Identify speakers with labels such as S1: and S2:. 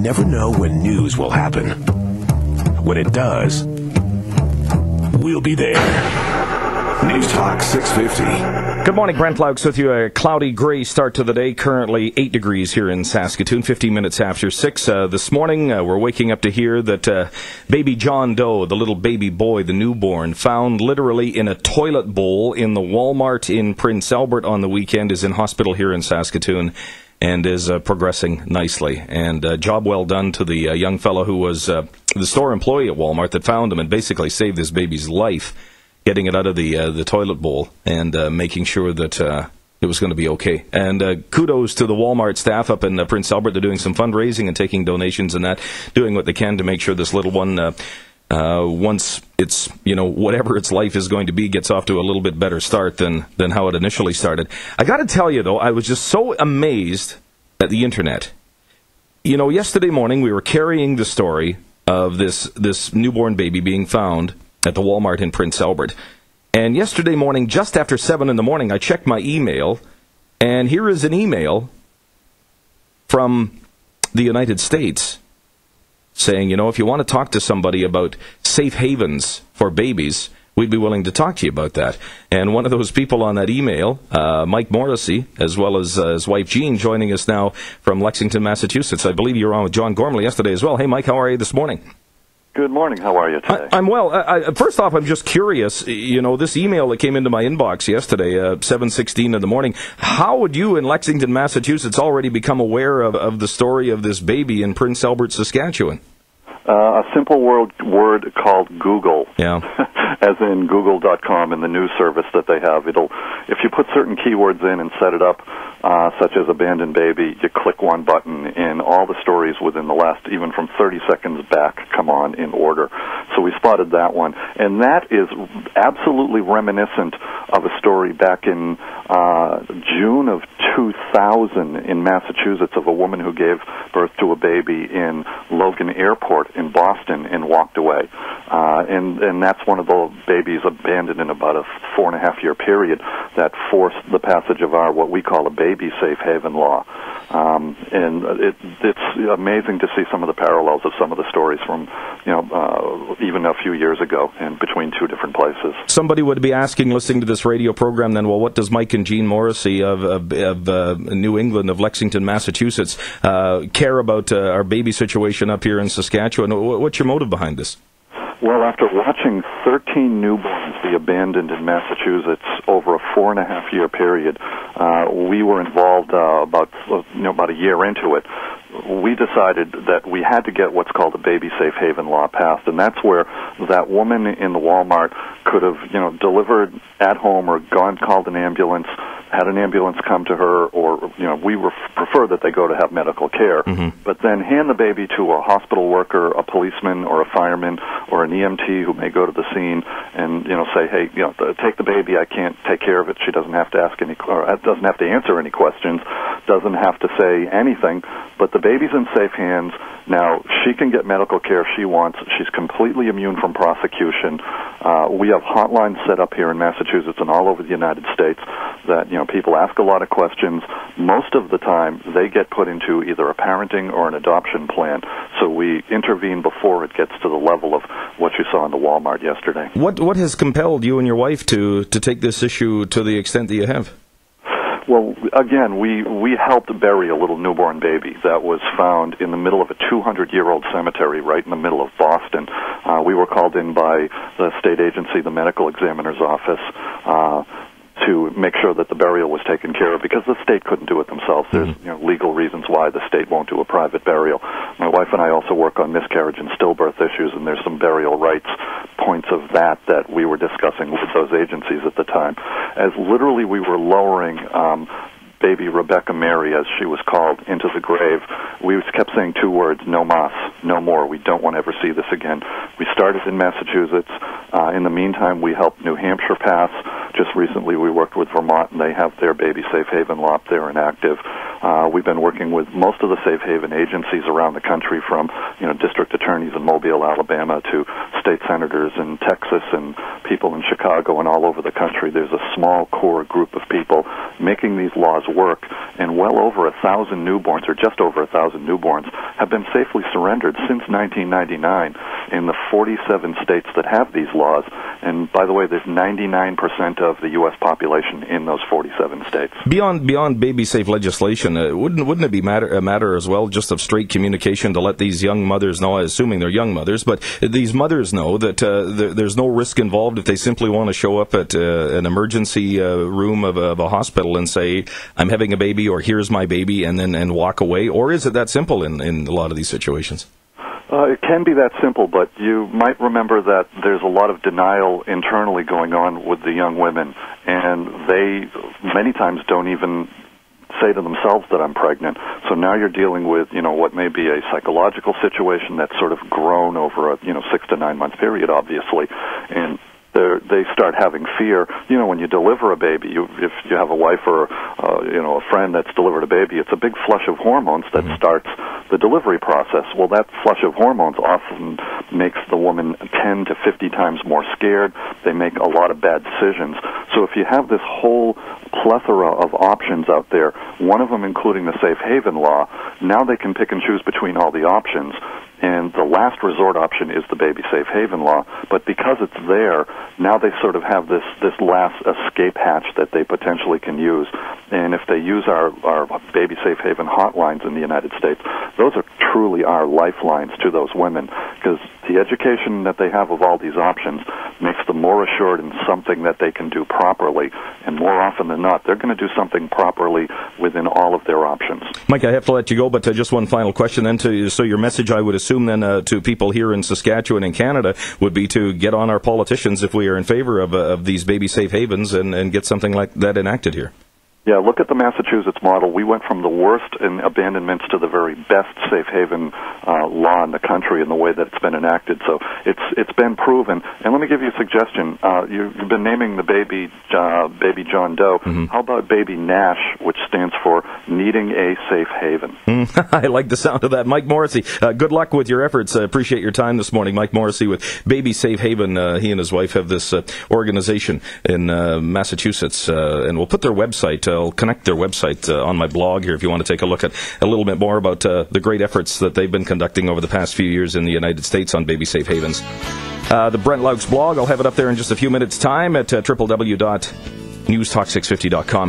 S1: never know when news will happen. When it does, we'll be there. News Talk 650.
S2: Good morning, Brent Laux with you. A cloudy, gray start to the day. Currently 8 degrees here in Saskatoon, 15 minutes after 6. This morning, we're waking up to hear that baby John Doe, the little baby boy, the newborn, found literally in a toilet bowl in the Walmart in Prince Albert on the weekend, is in hospital here in Saskatoon and is progressing nicely. And job well done to the young fellow who was the store employee at Walmart that found him and basically saved this baby's life, getting it out of the toilet bowl and making sure that it was going to be okay. And kudos to the Walmart staff up in Prince Albert. They're doing some fundraising and taking donations and that, doing what they can to make sure this little one, once it's, whatever its life is going to be, gets off to a little bit better start than how it initially started. I got to tell you, though, I was just so amazed at the Internet. Yesterday morning we were carrying the story of this newborn baby being found at the Walmart in Prince Albert. And yesterday morning, just after 7 in the morning, I checked my email, and here is an email from the United States saying, if you want to talk to somebody about safe havens for babies, we'd be willing to talk to you about that. And one of those people on that email, Mike Morrissey, as well as his wife Jean, joining us now from Lexington, Massachusetts. I believe you were on with John Gormley yesterday as well. Hey, Mike, how are you this morning?
S3: Good morning. How are you today?
S2: I'm well. First off, I'm just curious, this email that came into my inbox yesterday, 7:16 in the morning, how would you in Lexington, Massachusetts already become aware of the story of this baby in Prince Albert, Saskatchewan?
S3: A simple word called Google.
S2: Yeah.
S3: As in Google.com and the news service that they have. If you put certain keywords in and set it up, such as abandoned baby, you click one button and all the stories within the last, even from 30 seconds back, come on in order. So we spotted that one. And that is absolutely reminiscent of a story back in June of 2000 in Massachusetts of a woman who gave birth to a baby in Logan Airport in Boston and walked away. And that's one of the babies abandoned in about a 4.5-year period that forced the passage of our, what we call a baby safe haven law. And it's amazing to see some of the parallels of some of the stories from, even a few years ago and between two different places.
S2: Somebody would be asking, listening to this radio program, then, well, what does Mike and Jean Morrissey of New England, of Lexington, Massachusetts, care about our baby situation up here in Saskatchewan? What's your motive behind this?
S3: Well, after watching 13 newborns be abandoned in Massachusetts over a 4.5-year period, we were involved about a year into it. We decided that we had to get what's called a baby safe haven law passed, and that's where that woman in the Walmart could have, delivered at home or called an ambulance, had an ambulance come to her, or, we prefer that they go to have medical care, but then hand the baby to a hospital worker, a policeman, or a fireman, or an EMT who may go to the scene and, say, hey, take the baby, I can't take care of it. She doesn't have to doesn't have to answer any questions, doesn't have to say anything, but the baby's in safe hands. Now, she can get medical care if she wants. She's completely immune from prosecution. We have hotlines set up here in Massachusetts and all over the United States that, people ask a lot of questions. Most of the time, they get put into either a parenting or an adoption plan. So we intervene before it gets to the level of what you saw in the Walmart yesterday.
S2: What has compelled you and your wife to take this issue to the extent that you have?
S3: Well, again, we helped bury a little newborn baby that was found in the middle of a 200-year-old cemetery right in the middle of Boston. We were called in by the state agency, the medical examiner's office, to make sure that the burial was taken care of because the state couldn't do it themselves. There's legal reasons why the state won't do a private burial. My wife and I also work on miscarriage and stillbirth issues, and there's some burial rights points of that we were discussing with those agencies at the time. As literally we were lowering baby Rebecca Mary, as she was called, into the grave, we kept saying two words, no mas, no more. We don't want to ever see this again. We started in Massachusetts. In the meantime, we helped New Hampshire pass. Just recently we worked with Vermont, and they have their baby safe haven law up there and active. We've been working with most of the safe haven agencies around the country, from district attorneys in Mobile, Alabama, to state senators in Texas and people in Chicago and all over the country. There's a small core group of people making these laws work, and well over 1,000 newborns, or just over 1,000 newborns, have been safely surrendered since 1999 in the 47 states that have these laws. And by the way, there's 99% of the U.S. population in those 47 states.
S2: Beyond baby-safe legislation, wouldn't it be a matter as well just of straight communication to let these young mothers know, assuming they're young mothers, but these mothers know that there's no risk involved if they simply want to show up at an emergency room of a hospital and say, I'm having a baby, or here's my baby, and walk away? Or is it that simple in a lot of these situations?
S3: It can be that simple, but you might remember that there's a lot of denial internally going on with the young women, and they many times don't even say to themselves that I'm pregnant. So now you're dealing with, what may be a psychological situation that's sort of grown over a, 6 to 9 month period, obviously, and they start having fear. When you deliver a baby, if you have a wife or a friend that's delivered a baby, it's a big flush of hormones that starts the delivery process. Well, that flush of hormones often makes the woman 10 to 50 times more scared. They make a lot of bad decisions. So if you have this whole plethora of options out there, one of them including the safe haven law, now they can pick and choose between all the options. And the last resort option is the baby safe haven law. But because it's there, now they sort of have this last escape hatch that they potentially can use. And if they use our baby safe haven hotlines in the United States, those are truly our lifelines to those women, because the education that they have of all these options makes them more assured in something that they can do properly. And more often than not, they're going to do something properly within all of their options.
S2: Mike, I have to let you go, but just one final question then. So your message, I would assume then, to people here in Saskatchewan and Canada would be to get on our politicians if we are in favor of these baby safe havens and get something like that enacted here.
S3: Yeah, look at the Massachusetts model. We went from the worst in abandonments to the very best safe haven law in the country in the way that it's been enacted. So it's been proven. And let me give you a suggestion. You've been naming the baby John Doe. Mm-hmm. How about baby Nash, which stands for needing a safe haven?
S2: I like the sound of that. Mike Morrissey, good luck with your efforts. I appreciate your time this morning. Mike Morrissey with Baby Safe Haven. He and his wife have this organization in Massachusetts, and we'll put their website. I'll connect their website on my blog here if you want to take a look at a little bit more about the great efforts that they've been conducting over the past few years in the United States on baby safe havens. The Brent Laux blog, I'll have it up there in just a few minutes' time at www.newstalk650.com.